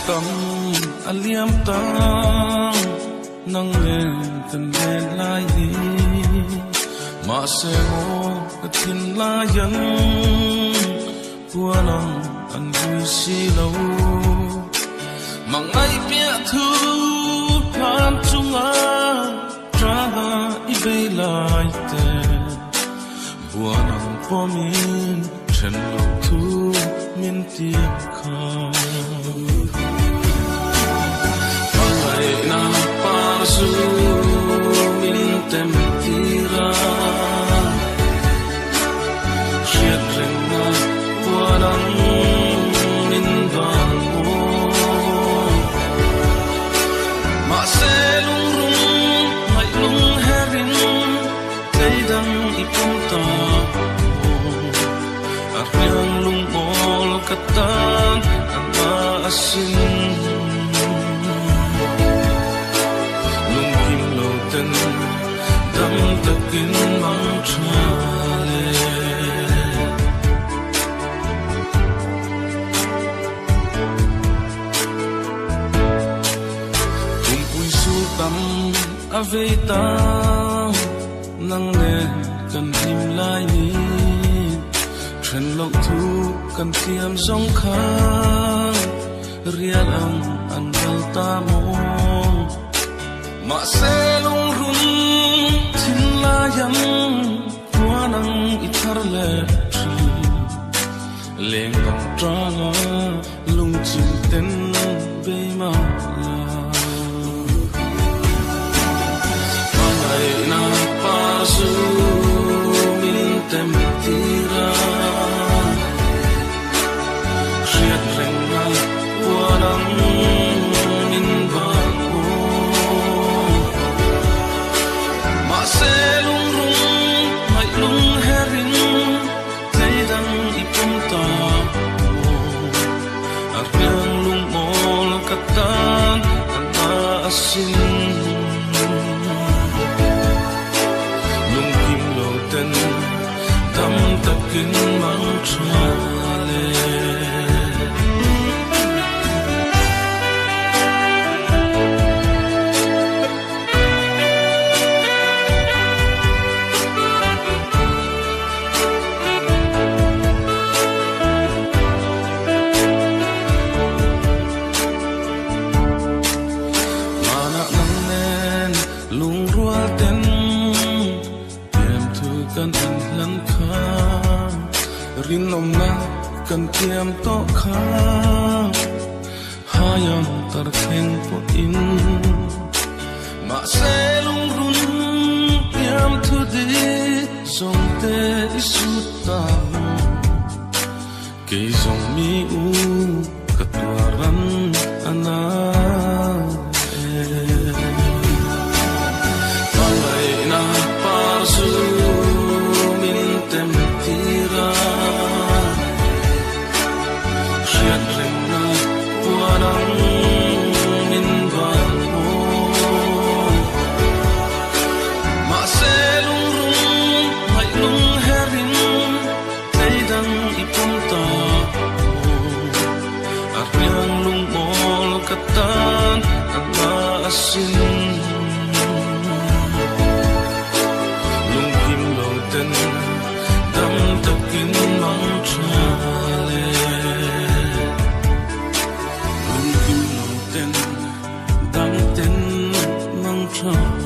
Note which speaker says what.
Speaker 1: tâm aliam tang nang len kan len lai ni ma se mo kathin la yan puanang an hui si lo mang ai pia thu phan chunga tra I be lai te puanang pomin chen lo thu min tiam kha na pasu min tem tira siat renga puanang min vang mo ma se lung rung mai lung herin tei dang ipum ta ariang lung mol katan ama asin takin mang chale kung pui su tam aveta nang ne kan him lai ni chen lok thu kan tiam song kha rial an dal ta mo ma se lung run yang puanang ithar le tri leng dong tranga lung chin ten be ma la mai na pa su min tem tira siat renga puanang min ba ma se asin lung kim lo ten tam takin mang chale lung rual ten tiam thu kan an lan kha rin om na kan tiam to kha hayam tar theng po in ma se lung run tiam thu di song te isu ta ke song mi u katwaran ana katan ama asin lung kim lo ten dam takin mang chale lung kim lo ten dam ten mang chale